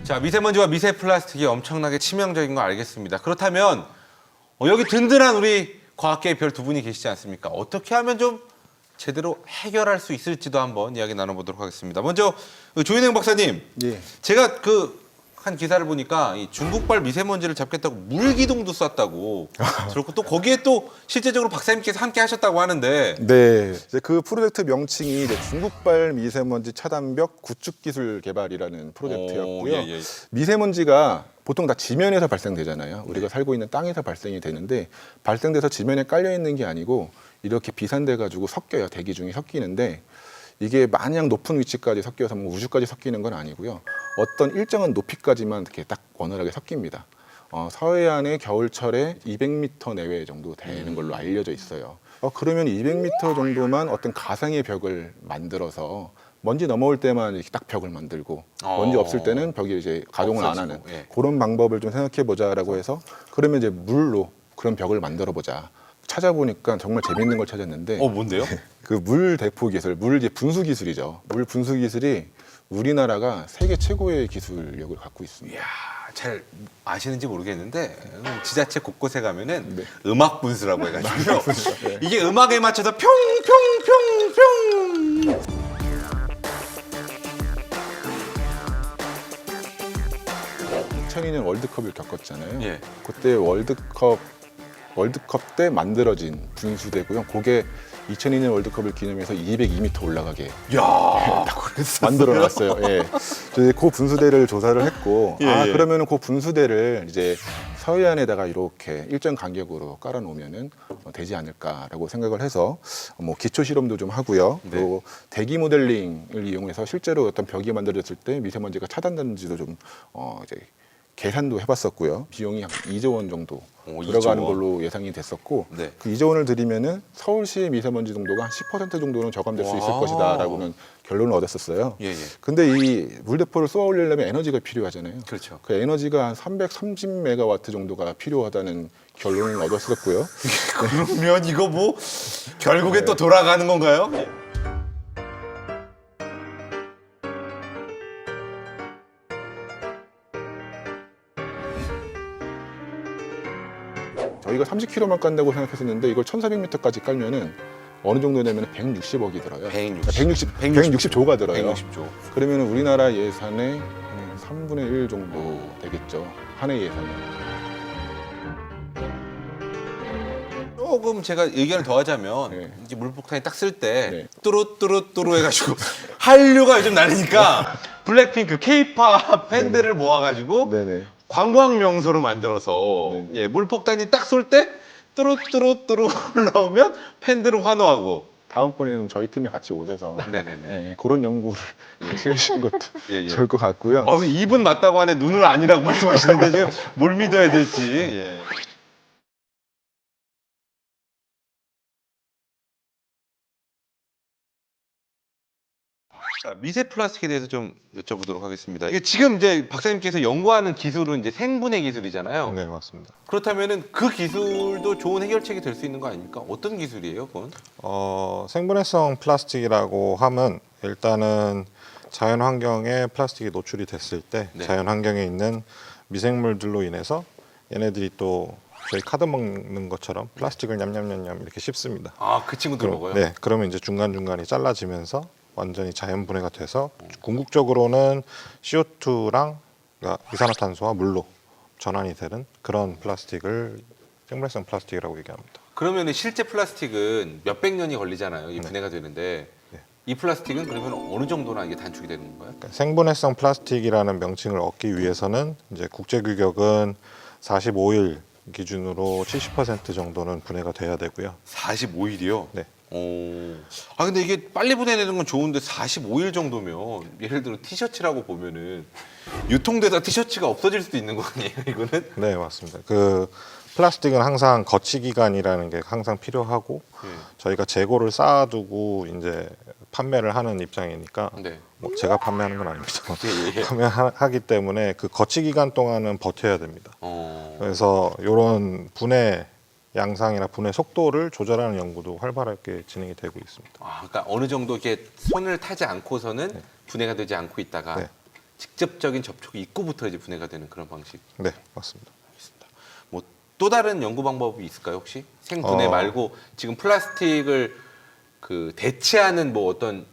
자, 미세먼지와 미세 플라스틱이 엄청나게 치명적인 거 알겠습니다. 그렇다면 여기 든든한 우리 과학계의 별 두 분이 계시지 않습니까? 어떻게 하면 좀 제대로 해결할 수 있을지도 한번 이야기 나눠보도록 하겠습니다. 먼저 조인행 박사님, 예. 제가 한 기사를 보니까 이 중국발 미세먼지를 잡겠다고 물기둥도 쐈다고 그렇고 또 거기에 또 실제적으로 박사님께서 함께 하셨다고 하는데 네. 이제 그 프로젝트 명칭이 이제 중국발 미세먼지 차단벽 구축 기술 개발이라는 프로젝트였고요. 예. 미세먼지가 보통 다 지면에서 발생되잖아요. 우리가 살고 있는 땅에서 발생이 되는데 발생돼서 지면에 깔려 있는 게 아니고 이렇게 비산돼 가지고 섞여요. 대기 중에 섞이는데 이게 마냥 높은 위치까지 섞여서 뭐 우주까지 섞이는 건 아니고요. 어떤 일정한 높이까지만 이렇게 딱 원활하게 섞입니다. 서해안의 겨울철에 200m 내외 정도 되는 걸로 알려져 있어요. 그러면 200m 정도만 어떤 가상의 벽을 만들어서 먼지 넘어올 때만 이렇게 딱 벽을 만들고 먼지 없을 때는 벽이 이제 가동을 안 하는 예. 그런 방법을 좀 생각해 보자라고 해서 그러면 이제 물로 그런 벽을 만들어 보자. 찾아보니까 정말 재밌는 걸 찾았는데 뭔데요? 그 물 대포 기술, 물 이제 분수 기술이죠. 물 분수 기술이 우리나라가 세계 최고의 기술력을 갖고 있습니다. 이야, 잘 아시는지 모르겠는데 지자체 곳곳에 가면은 네. 음악 분수라고 해가지고요. 네. 이게 음악에 맞춰서 평평평평 2002년 월드컵을 겪었잖아요. 예. 그때 월드컵 때 만들어진 분수대고요. 그게 2002년 월드컵을 기념해서 202m 올라가게 야, 만들어 놨어요. 예. 저희 그 분수대를 조사를 했고, 예. 그러면은 그 분수대를 이제 서해안에다가 이렇게 일정 간격으로 깔아 놓으면은 되지 않을까라고 생각을 해서 뭐 기초 실험도 좀 하고요. 네. 또 대기 모델링을 이용해서 실제로 어떤 벽이 만들어졌을 때 미세먼지가 차단되는지도 좀 이제 계산도 해봤었고요. 비용이 한 2조 원 정도 들어가는 2조 원. 걸로 예상이 됐었고 네. 그 2조 원을 들이면은 서울시의 미세먼지 농도가 한 10% 정도는 저감될 수 있을 와. 것이다라고는 결론을 얻었었어요. 예. 근데 이 물대포를 쏘아 올리려면 에너지가 필요하잖아요. 그렇죠. 그 에너지가 한 330메가와트 정도가 필요하다는 결론을 얻었었고요. 그러면 이거 뭐 결국에 또 돌아가는 건가요? 저희가 30km만 깐다고 생각했었는데 이걸 1,400m까지 깔면은 어느 정도 되면 160억이 들어요. 160조가 들어요. 160조. 그러면 우리나라 예산의 한 3분의 1 정도 되겠죠. 한 해 예산이. 조금 제가 의견을 더하자면 네. 이제 물폭탄이 딱 쓸 때 네. 뚜루뚜루뚜루 해가지고 한류가 요즘 날리니까 블랙핑크 K-팝 팬들을 모아가지고 네네. 관광 명소로 만들어서 네네. 예, 물폭탄이 딱 쏠 때 뚜루뚜루뚜루 올라오면 팬들은 환호하고 다음번에는 저희 팀이 같이 오셔서 네네네. 그런 연구를 해주시는 것도 예. 좋을 것 같고요. 입은 맞다고 하네 눈은 아니라고 말씀하시는데 지금 뭘 믿어야 될지. 예. 자, 미세 플라스틱에 대해서 좀 여쭤보도록 하겠습니다. 이게 지금 이제 박사님께서 연구하는 기술은 이제 생분해 기술이잖아요. 네, 맞습니다. 그렇다면은 그 기술도 좋은 해결책이 될 수 있는 거 아닙니까? 어떤 기술이에요, 그건? 생분해성 플라스틱이라고 하면 일단은 자연 환경에 플라스틱이 노출이 됐을 때 네. 자연 환경에 있는 미생물들로 인해서 얘네들이 또 저희 카드 먹는 것처럼 플라스틱을 냠냠냠냠 이렇게 씹습니다. 아, 그 친구들 먹어요? 네, 그러면 이제 중간중간이 잘라지면서 완전히 자연 분해가 돼서 궁극적으로는 CO2랑 그러니까 이산화탄소와 물로 전환이 되는 그런 플라스틱을 생분해성 플라스틱이라고 얘기합니다. 그러면 실제 플라스틱은 몇백 년이 걸리잖아요. 이 분해가 되는데 네. 이 플라스틱은 그러면 어느 정도나 이게 단축이 되는 건가요? 그러니까 생분해성 플라스틱이라는 명칭을 얻기 위해서는 이제 국제 규격은 45일 기준으로 70% 정도는 분해가 돼야 되고요. 45일이요? 네. 근데 이게 빨리 분해내는 건 좋은데 45일 정도면 예를 들어 티셔츠라고 보면은 유통되다 티셔츠가 없어질 수도 있는 거 아니에요, 이거는? 네, 맞습니다. 그 플라스틱은 항상 거치 기간이라는 게 항상 필요하고 저희가 재고를 쌓아두고 이제 판매를 하는 입장이니까 네. 뭐 제가 판매하는 건 아닙니다. 예. 판매하기 때문에 그 거치 기간 동안은 버텨야 됩니다. 그래서 이런 분해 양상이나 분해 속도를 조절하는 연구도 활발하게 진행이 되고 있습니다. 그러니까 어느 정도 이렇게 손을 타지 않고서는 분해가 되지 않고 있다가 네. 직접적인 접촉 입구부터 이제 분해가 되는 그런 방식. 네, 맞습니다. 뭐 또 다른 연구 방법이 있을까요 혹시? 생분해 말고 지금 플라스틱을 그 대체하는 뭐 어떤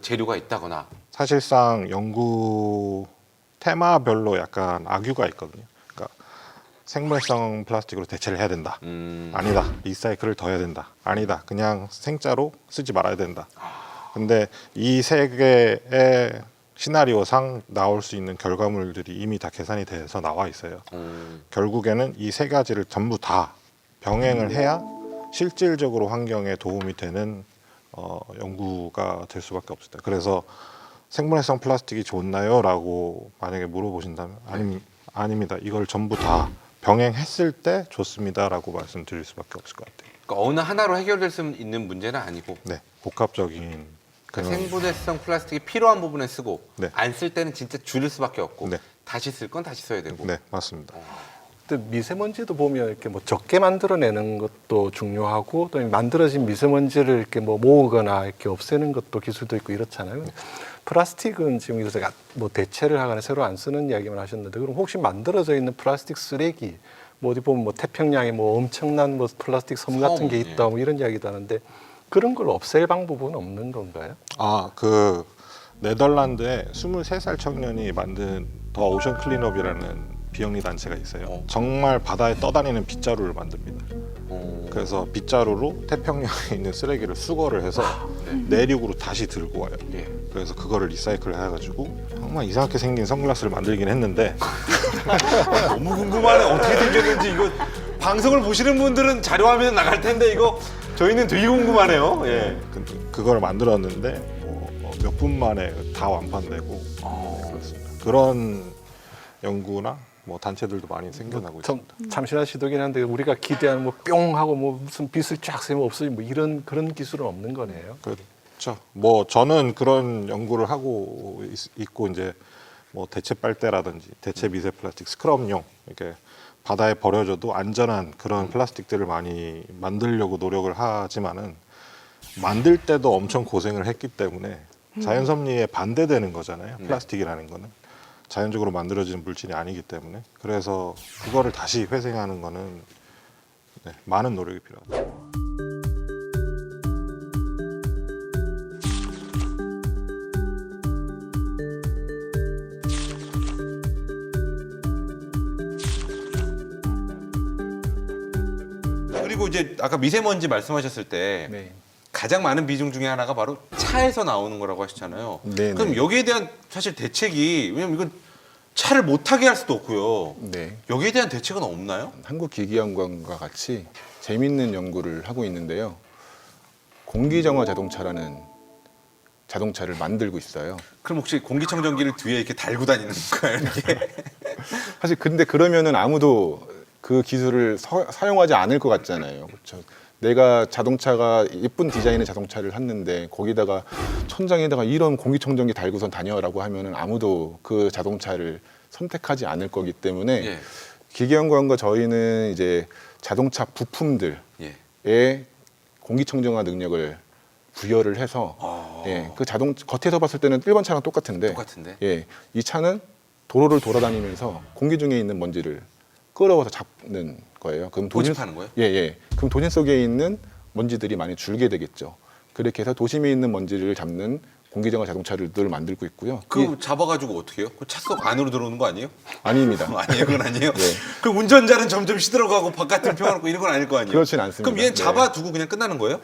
재료가 있다거나. 사실상 연구 테마별로 약간 악유가 있거든요. 그러니까 생분해성 플라스틱으로 대체를 해야 된다. 아니다. 리사이클을 더 해야 된다. 아니다. 그냥 생자로 쓰지 말아야 된다. 근데 이 세 개의 시나리오상 나올 수 있는 결과물들이 이미 다 계산이 돼서 나와 있어요. 결국에는 이 세 가지를 전부 다 병행을 해야 실질적으로 환경에 도움이 되는 연구가 될 수밖에 없습니다. 그래서 생분해성 플라스틱이 좋나요? 라고 만약에 물어보신다면 아닙니다. 이걸 전부 다 병행했을 때 좋습니다. 라고 말씀드릴 수밖에 없을 것 같아요. 그러니까 어느 하나로 해결될 수 있는 문제는 아니고. 네, 복합적인 그러니까 생분해성 플라스틱이 필요한 부분에 쓰고 네. 안 쓸 때는 진짜 줄일 수밖에 없고 네. 다시 쓸 건 다시 써야 되고. 네, 맞습니다. 근데 미세먼지도 보면 이렇게 뭐 적게 만들어내는 것도 중요하고 또 만들어진 미세먼지를 이렇게 뭐 모으거나 이렇게 없애는 것도 기술도 있고 이렇잖아요. 플라스틱은 지금 여기서 뭐 대체를 하거나 새로 안 쓰는 이야기만 하셨는데 그럼 혹시 만들어져 있는 플라스틱 쓰레기 뭐 어디 보면 뭐 태평양에 뭐 엄청난 뭐 플라스틱 섬 같은 게 있다 뭐 이런 이야기도 하는데 그런 걸 없앨 방법은 없는 건가요? 그 네덜란드에 23살 청년이 만든 더 오션 클린업이라는 비영리 단체가 있어요. 정말 바다에 떠다니는 빗자루를 만듭니다. 그래서 빗자루로 태평양에 있는 쓰레기를 수거를 해서 내륙으로 다시 들고 와요. 그래서 그거를 리사이클을 해가지고 정말 이상하게 생긴 선글라스를 만들긴 했는데 너무 궁금하네. 어떻게 생겼는지 이거 방송을 보시는 분들은 자료화면 나갈 텐데 이거 저희는 되게 궁금하네요. 예. 근데 그걸 만들었는데 몇 분 만에 다 완판되고 그렇습니다. 그런 연구나 뭐 단체들도 많이 생겨나고 있습니다. 참신한 시도긴 한데 우리가 기대하는 뭐 뿅 하고 뭐 무슨 빛을 쫙 세면 없어지 뭐 이런 그런 기술은 없는 거네요. 그렇죠. 뭐 저는 그런 연구를 하고 있고 이제 뭐 대체 빨대라든지 대체 미세 플라스틱 스크럽용 이렇게 바다에 버려져도 안전한 그런 플라스틱들을 많이 만들려고 노력을 하지만은 만들 때도 엄청 고생을 했기 때문에 자연 섭리에 반대되는 거잖아요. 플라스틱이라는 거는 자연적으로 만들어지는 물질이 아니기 때문에 그래서 그거를 다시 회생하는 거는 많은 노력이 필요하다. 그리고 이제 아까 미세먼지 말씀하셨을 때 네. 가장 많은 비중 중에 하나가 바로 차에서 나오는 거라고 하셨잖아요. 네, 그럼 네. 여기에 대한 사실 대책이 왜냐면 이건 차를 못 타게 할 수도 없고요. 네. 여기에 대한 대책은 없나요? 한국기기연구원과 같이 재밌는 연구를 하고 있는데요. 공기정화 자동차라는 자동차를 만들고 있어요. 그럼 혹시 공기청정기를 뒤에 이렇게 달고 다니는 건가요? 이렇게? 사실 근데 그러면은 아무도 그 기술을 사용하지 않을 것 같잖아요. 그렇죠? 내가 자동차가 예쁜 디자인의 자동차를 샀는데 거기다가 천장에다가 이런 공기청정기 달고선 다녀라고 하면은 아무도 그 자동차를 선택하지 않을 거기 때문에 예. 기계연구원과 저희는 이제 자동차 부품들에 예. 공기청정화 능력을 부여를 해서 예, 그 겉에서 봤을 때는 일반 차랑 똑같은데 똑같은데? 예, 이 차는 도로를 돌아다니면서 공기 중에 있는 먼지를 끌어와서 잡는 거예요. 그럼 모집하는 거예요? 예, 예. 그럼 도심 속에 있는 먼지들이 많이 줄게 되겠죠. 그렇게 해서 도심에 있는 먼지를 잡는 공기정화 자동차를 늘 만들고 있고요. 그 잡아가지고 어떻게 해요? 그 차 속 안으로 들어오는 거 아니에요? 아닙니다. 아니에요, 그건 아니에요. 네. 그 운전자는 점점 시들어가고 바깥을 펴놓고 이런 건 아닐 거 아니에요? 그렇진 않습니다. 그럼 얘는 네. 잡아두고 그냥 끝나는 거예요?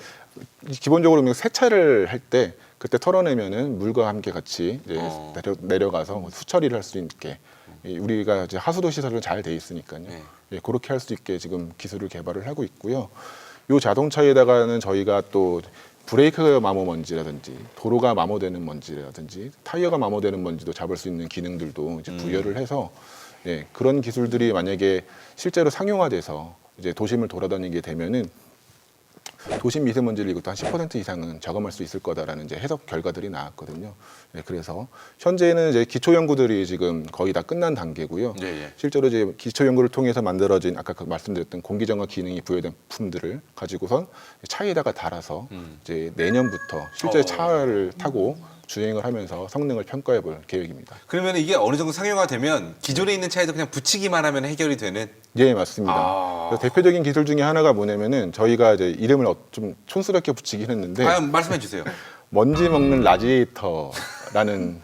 기본적으로 세차를 할 때 그때 털어내면은 물과 함께 같이 이제 내려가서 수처리를 할 수 있게 우리가 이제 하수도 시설은 잘 돼 있으니까요. 네. 예, 그렇게 할 수 있게 지금 기술을 개발을 하고 있고요. 이 자동차에다가는 저희가 또 브레이크 마모 먼지라든지 도로가 마모되는 먼지라든지 타이어가 마모되는 먼지도 잡을 수 있는 기능들도 이제 부여를 해서 예, 그런 기술들이 만약에 실제로 상용화돼서 이제 도심을 돌아다니게 되면은 도심 미세먼지를 이것도 한 10% 이상은 저감할 수 있을 거다라는 이제 해석 결과들이 나왔거든요. 네, 그래서 현재는 이제 기초 연구들이 지금 거의 다 끝난 단계고요. 예, 예. 실제로 이제 기초 연구를 통해서 만들어진 아까 말씀드렸던 공기정화 기능이 부여된 품들을 가지고선 차에다가 달아서 이제 내년부터 실제 차를 타고 주행을 하면서 성능을 평가해 볼 계획입니다. 그러면 이게 어느 정도 상용화되면 기존에 있는 차에도 그냥 붙이기만 하면 해결이 되는. 예, 맞습니다. 그래서 대표적인 기술 중에 하나가 뭐냐면은 저희가 이제 이름을 좀 촌스럽게 붙이긴 했는데 말씀해 주세요. 먼지 먹는 라지에이터라는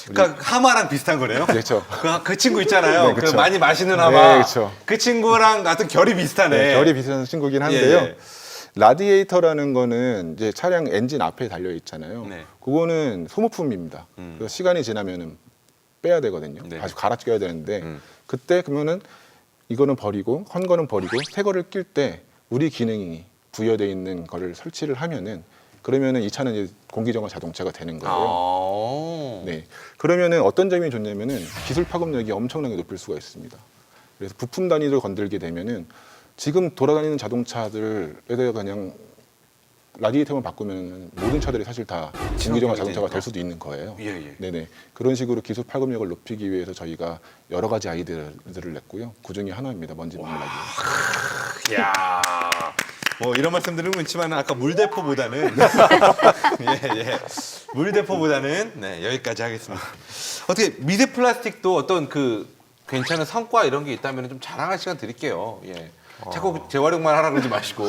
그러니까 하마랑 비슷한 거네요. 그렇죠. 그 친구 있잖아요. 네, 그 그쵸. 많이 마시는 네, 하마. 그쵸. 그 친구랑 같은 결이 비슷하네. 네, 결이 비슷한 친구긴 한데요. 예, 예. 라디에이터라는 거는 이제 차량 엔진 앞에 달려 있잖아요. 네. 그거는 소모품입니다. 그래서 시간이 지나면은 빼야 되거든요. 네. 다시 갈아 껴야 되는데 그때 그러면은 이거는 버리고 헌 거는 버리고 새 거를 낄 때 우리 기능이 부여돼 있는 거를 설치를 하면은 그러면은 이 차는 이제 공기정화 자동차가 되는 거예요. 네. 그러면은 어떤 점이 좋냐면은 기술 파급력이 엄청나게 높일 수가 있습니다. 그래서 부품 단위를 건들게 되면은 지금 돌아다니는 자동차들에 그냥 라디에이터만 바꾸면 모든 차들이 사실 다 공기정화 자동차가 될 수도 있는 거예요. 예, 예. 네네. 그런 식으로 기술 파급력을 높이기 위해서 저희가 여러 가지 아이디어들을 냈고요. 그 중에 하나입니다. 먼지 먹는 라디에이터. 야. 뭐 이런 말씀 드리는 건 있지만 아까 물대포보다는 예. 물대포보다는 네, 여기까지 하겠습니다. 어떻게 미세 플라스틱도 어떤 그 괜찮은 성과 이런 게 있다면 좀 자랑할 시간 드릴게요. 예. 자꾸 재활용만 하라 그러지 마시고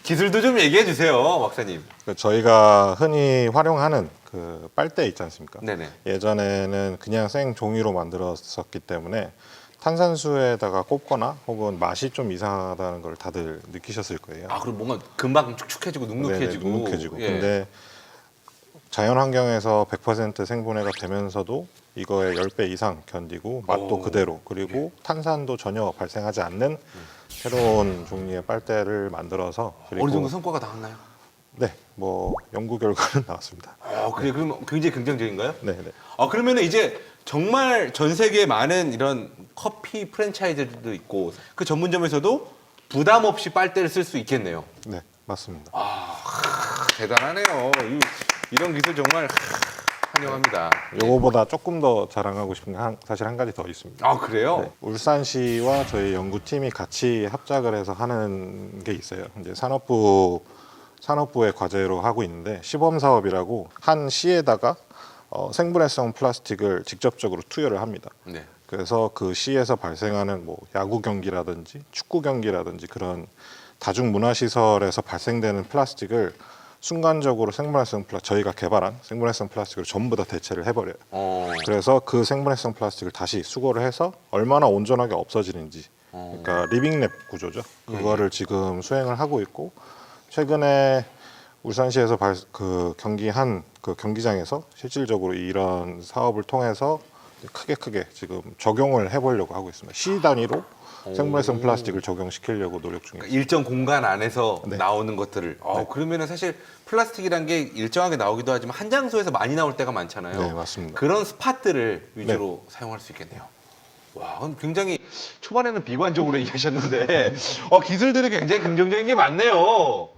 기술도 좀 얘기해 주세요, 박사님. 저희가 흔히 활용하는 그 빨대 있지 않습니까? 네네. 예전에는 그냥 생 종이로 만들었었기 때문에 탄산수에다가 꼽거나 혹은 맛이 좀 이상하다는 걸 다들 느끼셨을 거예요. 아, 그럼 뭔가 금방 축축해지고 눅눅해지고. 네네, 눅눅해지고. 예. 근데 자연 환경에서 100% 생분해가 되면서도 이거의 10배 이상 견디고 맛도 오. 그대로 그리고 탄산도 전혀 발생하지 않는 새로운 종류의 빨대를 만들어서 그리고 어느 정도 성과가 나왔나요? 네, 뭐 연구 결과는 나왔습니다. 그래 그럼 굉장히 긍정적인가요? 네, 네. 그러면 이제 정말 전 세계에 많은 이런 커피 프랜차이즈들도 있고 그 전문점에서도 부담 없이 빨대를 쓸 수 있겠네요. 네, 맞습니다. 대단하네요. 이런 기술 정말 환영합니다. 요거보다 조금 더 자랑하고 싶은 게 사실 한 가지 더 있습니다. 아, 그래요? 네, 울산시와 저희 연구팀이 같이 합작을 해서 하는 게 있어요. 이제 산업부의 과제로 하고 있는데 시범 사업이라고 한 시에다가 생분해성 플라스틱을 직접적으로 투여를 합니다. 네. 그래서 그 시에서 발생하는 뭐 야구 경기라든지 축구 경기라든지 그런 다중 문화 시설에서 발생되는 플라스틱을 순간적으로 저희가 개발한 생분해성 플라스틱을 전부 다 대체를 해버려요. 그래서 그 생분해성 플라스틱을 다시 수거를 해서 얼마나 온전하게 없어지는지, 그러니까 리빙랩 구조죠. 그거를 지금 수행을 하고 있고 최근에 울산시에서 경기한 그 경기장에서 실질적으로 이런 사업을 통해서 크게 지금 적용을 해보려고 하고 있습니다. 시 단위로 생분해성 플라스틱을 적용시키려고 노력 중입니다. 그러니까 일정 공간 안에서 네. 나오는 것들을. 그러면은 사실 플라스틱이란 게 일정하게 나오기도 하지만 한 장소에서 많이 나올 때가 많잖아요. 네, 맞습니다. 그런 스팟들을 위주로 사용할 수 있겠네요. 와, 그럼 굉장히 초반에는 비관적으로 얘기하셨는데 기술들이 굉장히 긍정적인 게 많네요.